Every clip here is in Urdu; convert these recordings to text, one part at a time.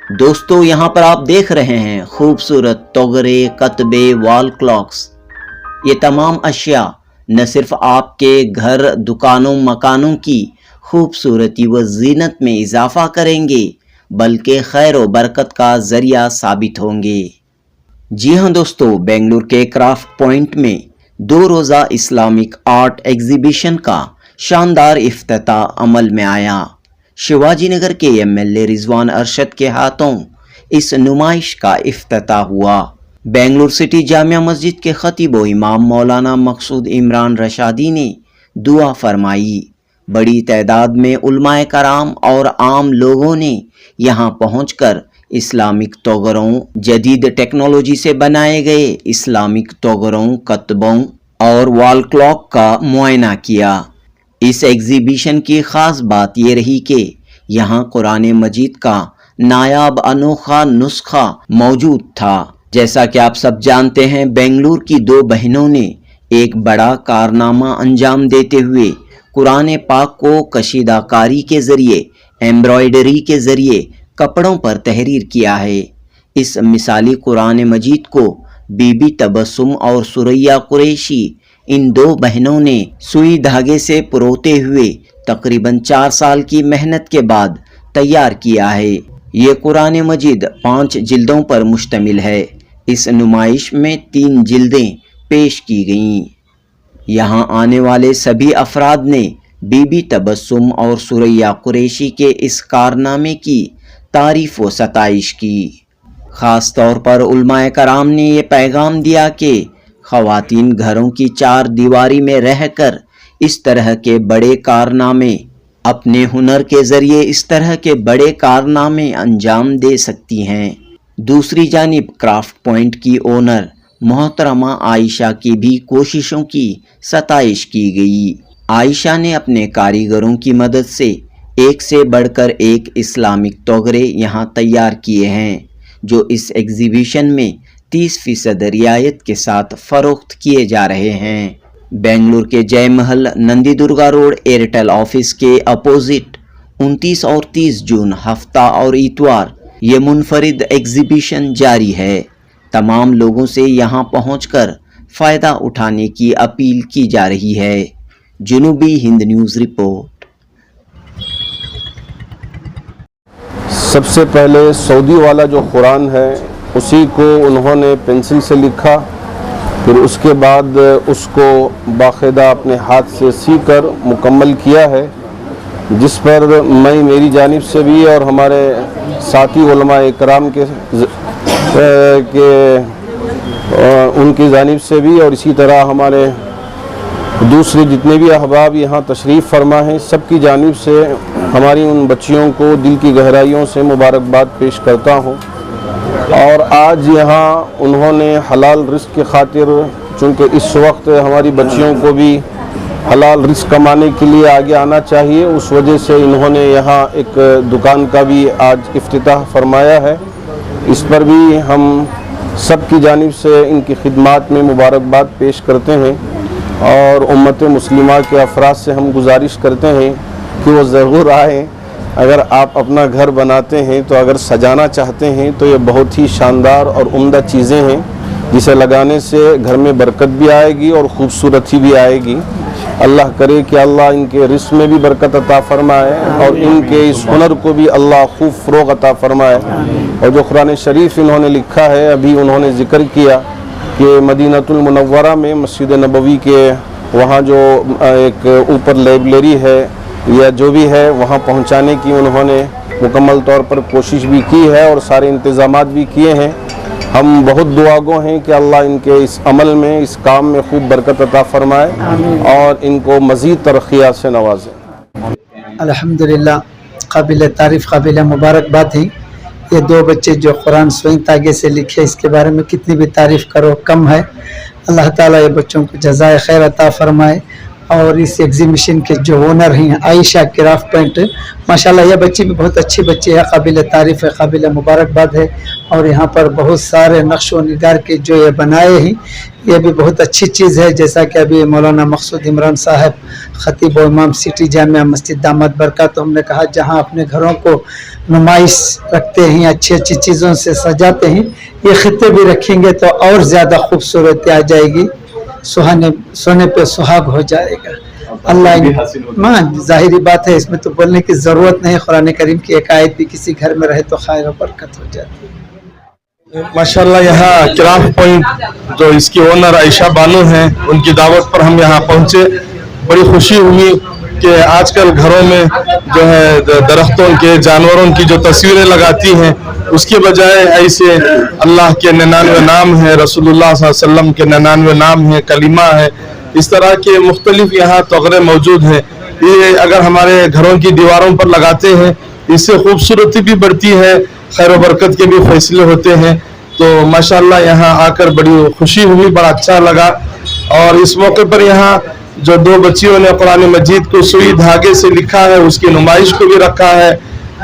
دوستو یہاں پر آپ دیکھ رہے ہیں خوبصورت توغرے، کتبے، وال کلاکس۔ یہ تمام اشیاء نہ صرف آپ کے گھر، دکانوں، مکانوں کی خوبصورتی و زینت میں اضافہ کریں گے بلکہ خیر و برکت کا ذریعہ ثابت ہوں گے۔ جی ہاں دوستو، بنگلور کے کرافٹ پوائنٹ میں 2 روزہ اسلامک آرٹ ایگزیبیشن کا شاندار افتتاح عمل میں آیا۔ شیواجی نگر کے MLA رضوان ارشد کے ہاتھوں اس نمائش کا افتتاح ہوا۔ بنگلور سٹی جامع مسجد کے خطیب و امام مولانا مقصود عمران رشادی نے دعا فرمائی۔ بڑی تعداد میں علماء کرام اور عام لوگوں نے یہاں پہنچ کر اسلامک توغروں، جدید ٹیکنالوجی سے بنائے گئے اسلامک توغروں، کتبوں اور وال کلاک کا معائنہ کیا۔ اس ایگزیبیشن کی خاص بات یہ رہی کہ یہاں قرآن مجید کا نایاب انوکھا نسخہ موجود تھا۔ جیسا کہ آپ سب جانتے ہیں، بنگلور کی 2 بہنوں نے ایک بڑا کارنامہ انجام دیتے ہوئے قرآن پاک کو کشیدہ کاری کے ذریعے، ایمبرائڈری کے ذریعے کپڑوں پر تحریر کیا ہے۔ اس مثالی قرآن مجید کو بی بی تبسم اور ثریا قریشی، ان 2 بہنوں نے سوئی دھاگے سے پروتے ہوئے تقریباً 4 سال کی محنت کے بعد تیار کیا ہے۔ یہ قرآن مجید 5 جلدوں پر مشتمل ہے۔ اس نمائش میں 3 جلدیں پیش کی گئیں۔ یہاں آنے والے سبھی افراد نے بی بی تبسم اور ثریا قریشی کے اس کارنامے کی تعریف و ستائش کی۔ خاص طور پر علماء کرام نے یہ پیغام دیا کہ خواتین گھروں کی 4 دیواری میں رہ کر اس طرح کے بڑے کارنامے، اپنے ہنر کے ذریعے اس طرح کے بڑے کارنامے انجام دے سکتی ہیں۔ دوسری جانب کرافٹ پوائنٹ کی اونر محترمہ عائشہ کی بھی کوششوں کی ستائش کی گئی۔ عائشہ نے اپنے کاریگروں کی مدد سے ایک سے بڑھ کر ایک اسلامک توغرے یہاں تیار کیے ہیں، جو اس ایگزیبیشن میں 30% رعایت کے ساتھ فروخت کیے جا رہے ہیں۔ بنگلور کے جے محل نندی درگا روڈ ایئرٹیل آفس کے اپوزٹ 29 اور 30 جون ہفتہ اور اتوار یہ منفرد ایگزیبیشن جاری ہے۔ تمام لوگوں سے یہاں پہنچ کر فائدہ اٹھانے کی اپیل کی جا رہی ہے۔ جنوبی ہند نیوز رپورٹ۔ سب سے پہلے سعودی والا جو قرآن ہے اسی کو انہوں نے پینسل سے لکھا، پھر اس کے بعد اس کو باقاعدہ اپنے ہاتھ سے سی کر مکمل کیا ہے، جس پر میں میری جانب سے بھی اور ہمارے ساتھی علماء اکرام کے ان کی جانب سے بھی، اور اسی طرح ہمارے دوسرے جتنے بھی احباب یہاں تشریف فرما ہیں، سب کی جانب سے ہماری ان بچیوں کو دل کی گہرائیوں سے مبارکباد پیش کرتا ہوں۔ اور آج یہاں انہوں نے حلال رزق کی خاطر، چونکہ اس وقت ہماری بچیوں کو بھی حلال رزق کمانے کے لیے آگے آنا چاہیے، اس وجہ سے انہوں نے یہاں ایک دکان کا بھی آج افتتاح فرمایا ہے۔ اس پر بھی ہم سب کی جانب سے ان کی خدمات میں مبارکباد پیش کرتے ہیں، اور امت مسلمہ کے افراد سے ہم گزارش کرتے ہیں کہ وہ ضرور آئیں۔ اگر آپ اپنا گھر بناتے ہیں تو اگر سجانا چاہتے ہیں تو یہ بہت ہی شاندار اور عمدہ چیزیں ہیں، جسے لگانے سے گھر میں برکت بھی آئے گی اور خوبصورتی بھی آئے گی۔ اللہ کرے کہ اللہ ان کے رزق میں بھی برکت عطا فرمائے، اور ان کے اس ہنر کو بھی اللہ خوب فروغ عطا فرمائے۔ اور جو قرآن شریف انہوں نے لکھا ہے، ابھی انہوں نے ذکر کیا کہ مدینۃ المنورہ میں مسجد نبوی کے وہاں جو ایک اوپر لائبریری ہے یا جو بھی ہے، وہاں پہنچانے کی انہوں نے مکمل طور پر کوشش بھی کی ہے اور سارے انتظامات بھی کیے ہیں۔ ہم بہت دعا گو ہیں کہ اللہ ان کے اس عمل میں، اس کام میں خوب برکت عطا فرمائے اور ان کو مزید ترقیات سے نوازے۔ الحمدللہ، قابل تعریف، قابل مبارکباد ہیں۔ یہ 2 بچے جو قرآن سوئی تاگے سے لکھے، اس کے بارے میں کتنی بھی تعریف کرو کم ہے۔ اللہ تعالیٰ یہ بچوں کو جزائے خیر عطا فرمائے اور اس ایگزیبیشن کے جو اونر ہیں عائشہ کرافٹ پینٹ، ماشاءاللہ یہ بچی بھی بہت اچھی بچی ہے، قابل تعریف ہے، قابل مبارکباد ہے. اور یہاں پر بہت سارے نقش و نگار کے جو یہ بنائے ہیں یہ بھی بہت اچھی چیز ہے. جیسا کہ ابھی مولانا مقصود عمران صاحب خطیب و امام سٹی جامعہ مسجد دامت برکات، ہم نے کہا جہاں اپنے گھروں کو نمائش رکھتے ہیں، اچھی اچھی چیزوں سے سجاتے ہیں، یہ خطے بھی رکھیں گے تو اور زیادہ خوبصورتی آ جائے گی، سونے پہ سہاگ ہو جائے گا. اللہ ظاہری بات ہے، اس میں تو بولنے کی ضرورت نہیں. قرآن کریم کی ایک آیت بھی کسی گھر میں رہے تو خیر و برکت ہو جاتی ہے. ماشاءاللہ یہاں کرافٹ پوائنٹ جو اس کی اونر عائشہ بانو ہیں، ان کی دعوت پر ہم یہاں پہنچے. بڑی خوشی ہوئی کہ آج کل گھروں میں جو ہے درختوں کے، جانوروں کی جو تصویریں لگاتی ہیں، اس کے بجائے ایسے اللہ کے 99 نام ہیں، رسول اللہ صلی اللہ علیہ وسلم کے 99 نام ہیں، کلمہ ہے، اس طرح کے مختلف یہاں تغرے موجود ہیں. یہ اگر ہمارے گھروں کی دیواروں پر لگاتے ہیں، اس سے خوبصورتی بھی بڑھتی ہے، خیر و برکت کے بھی فیصلے ہوتے ہیں. تو ماشاءاللہ یہاں آ کر بڑی خوشی ہوئی، بڑا اچھا لگا. اور اس موقع پر یہاں جو 2 بچیوں نے قرآن مجید کو سوئی دھاگے سے لکھا ہے، اس کی نمائش کو بھی رکھا ہے.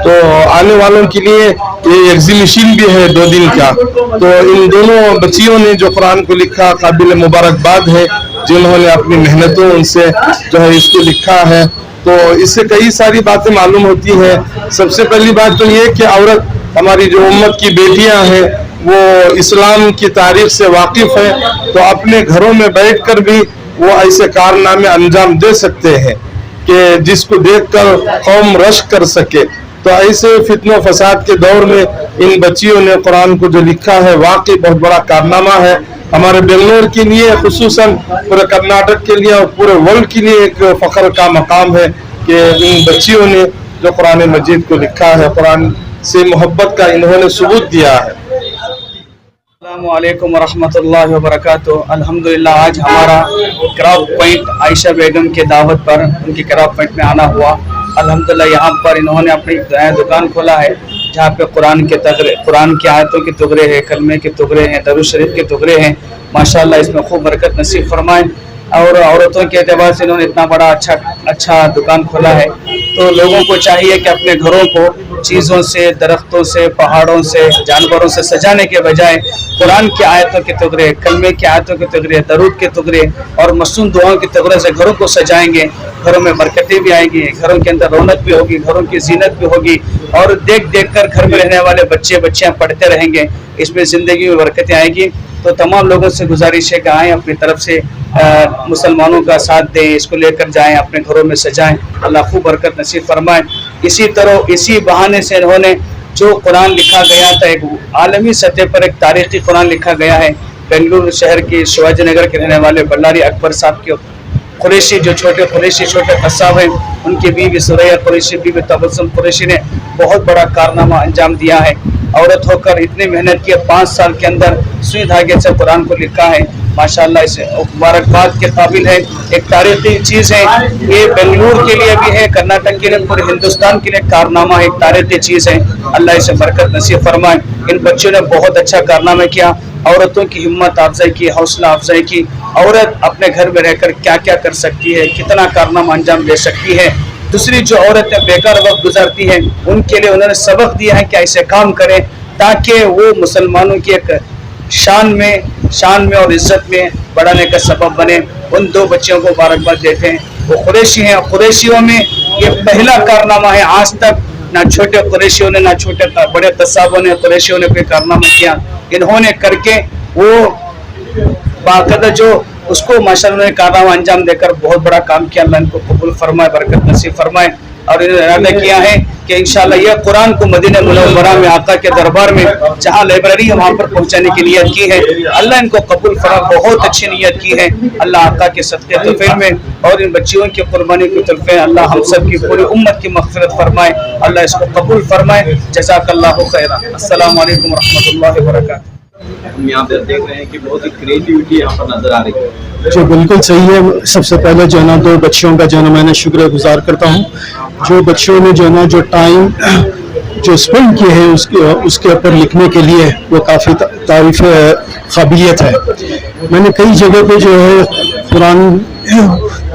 تو آنے والوں کے لیے یہ ایگزیبیشن بھی ہے 2 دن کا. تو ان دونوں بچیوں نے جو قرآن کو لکھا، قابل مبارکباد ہے جنہوں نے اپنی محنتوں ان سے جو ہے اس کو لکھا ہے. تو اس سے کئی ساری باتیں معلوم ہوتی ہیں. سب سے پہلی بات تو یہ کہ عورت ہماری جو امت کی بیٹیاں ہیں وہ اسلام کی تاریخ سے واقف ہیں، تو اپنے گھروں میں بیٹھ کر بھی وہ ایسے کارنامے انجام دے سکتے ہیں کہ جس کو دیکھ کر قوم رشک کر سکے. تو ایسے فتن و فساد کے دور میں ان بچیوں نے قرآن کو جو لکھا ہے واقعی بہت بڑا کارنامہ ہے. ہمارے بنگلور کے لیے، خصوصاً پورے کرناٹک کے لیے اور پورے ورلڈ کے لیے ایک فخر کا مقام ہے کہ ان بچیوں نے جو قرآن مجید کو لکھا ہے، قرآن سے محبت کا انہوں نے ثبوت دیا ہے. السلام علیکم ورحمۃ اللہ وبرکاتہ. الحمدللہ آج ہمارا کرافٹ پوائنٹ عائشہ بیگم کے دعوت پر ان کی کرافٹ پوائنٹ میں آنا ہوا. الحمدللہ یہاں پر انہوں نے اپنی دکان کھولا ہے جہاں پہ قرآن کی آیتوں کے تغرے ہیں، کلمے کے تغرے ہیں، درود شریف کے تغرے ہیں. ماشاءاللہ اس میں خوب برکت نصیب فرمائے. اور عورتوں کے اعتبار سے انہوں نے اتنا بڑا اچھا دکان کھولا ہے. تو لوگوں کو چاہیے کہ اپنے گھروں کو چیزوں سے، درختوں سے، پہاڑوں سے، جانوروں سے سجانے کے بجائے قرآن کی آیتوں کے تغرے، کلمے کی آیتوں کے تغرے، درود کے تغرے اور مصنون دعاؤں کے تغرے سے گھروں کو سجائیں گے. گھروں میں برکتیں بھی آئیں گی، گھروں کے اندر رونق بھی ہوگی، گھروں کی زینت بھی ہوگی، اور دیکھ دیکھ کر گھر میں رہنے والے بچے بچیاں پڑھتے رہیں گے. اس میں زندگی میں برکتیں آئیں گی. تو تمام لوگوں سے گزارش ہے کہ آئیں، اپنی طرف سے مسلمانوں کا ساتھ دیں، اس کو لے کر جائیں، اپنے گھروں میں سجائیں. اللہ خوب برکت نصیب فرمائے. اسی بہانے سے انہوں نے جو قرآن لکھا گیا تھا، ایک عالمی سطح پر ایک تاریخی قرآن لکھا گیا ہے. بنگلور شہر کی شیواجی نگر کے رہنے والے بلاری اکبر صاحب کے قریشی، جو چھوٹے قصاب ہیں، ان کی بیوی سریہ قریشی، بیوی تبسم قریشی نے بہت بڑا کارنامہ انجام دیا ہے. عورت ہو کر اتنی محنت کی، 5 سال کے اندر سوئی دھاگے سے قرآن کو لکھا ہے. ماشاءاللہ اسے مبارکباد کے قابل ہے. ایک تاریخی چیز ہے یہ، بنگلور کے لیے بھی ہے، کرناٹک کے لیے، پورے ہندوستان کے لیے کارنامہ ہے، ایک تاریخی چیز ہے. اللہ اسے برکت نصیب فرمائے. ان بچوں نے بہت اچھا کارنامہ کیا، عورتوں کی ہمت افزائی کی، حوصلہ افزائی کی. عورت اپنے گھر میں رہ کر کیا کیا کر سکتی ہے، کتنا کارنامہ انجام دے سکتی ہے. دوسری جو عورتیں بیکار وقت گزارتی ہیں، ان کے لیے انہوں نے سبق دیا ہے کہ ایسے کام کریں تاکہ وہ مسلمانوں کی ایک شان میں اور عزت میں بڑھانے کا سبب بنے. ان 2 بچیوں کو مبارکباد دیتے ہیں. وہ قریشی ہیں، قریشیوں میں یہ پہلا کارنامہ ہے. آج تک نہ چھوٹے قریشیوں نے، نہ بڑے قصابوں نے، قریشیوں نے کوئی کارنامہ کیا. انہوں نے کر کے وہ باقاعدہ جو اس کو ماشاءاللہ نے کارنامہ انجام دے کر بہت بڑا کام کیا. اللہ ان کو قبول فرمائے، برکت نصیب فرمائے. اور انہوں نے ارادہ کیا ہے کہ انشاءاللہ یہ قرآن کو مدینہ منورہ میں آقا کے دربار میں جہاں لائبریری ہے وہاں پر پہنچانے کی نیت کی ہے. اللہ ان کو قبول فرمائے. بہت اچھی نیت کی ہے. اللہ آقا کے صدقے طفیل میں اور ان بچیوں کی قربانی کے طرفے اللہ ہم سب کی پوری امت کی مغفرت فرمائے. اللہ اس کو قبول فرمائے. جزاک اللہ خیرا. السلام علیکم ورحمۃ اللہ وبرکاتہ. ہم یہاں پہ دیکھ رہے ہیں کہ بہت ہی کریٹیوٹی یہاں پر نظر آ رہی ہے. جو بالکل صحیح ہے. سب سے پہلے جو ہے نا 2 بچیوں کا جو ہے نا میں نے شکر گزار کرتا ہوں. جو بچیوں نے جو ہے نا جو ٹائم جو اسپینڈ کیے ہیں اس کے اوپر لکھنے کے لیے وہ کافی تعریف قابلیت ہے. میں نے کئی جگہ پہ جو ہے قرآن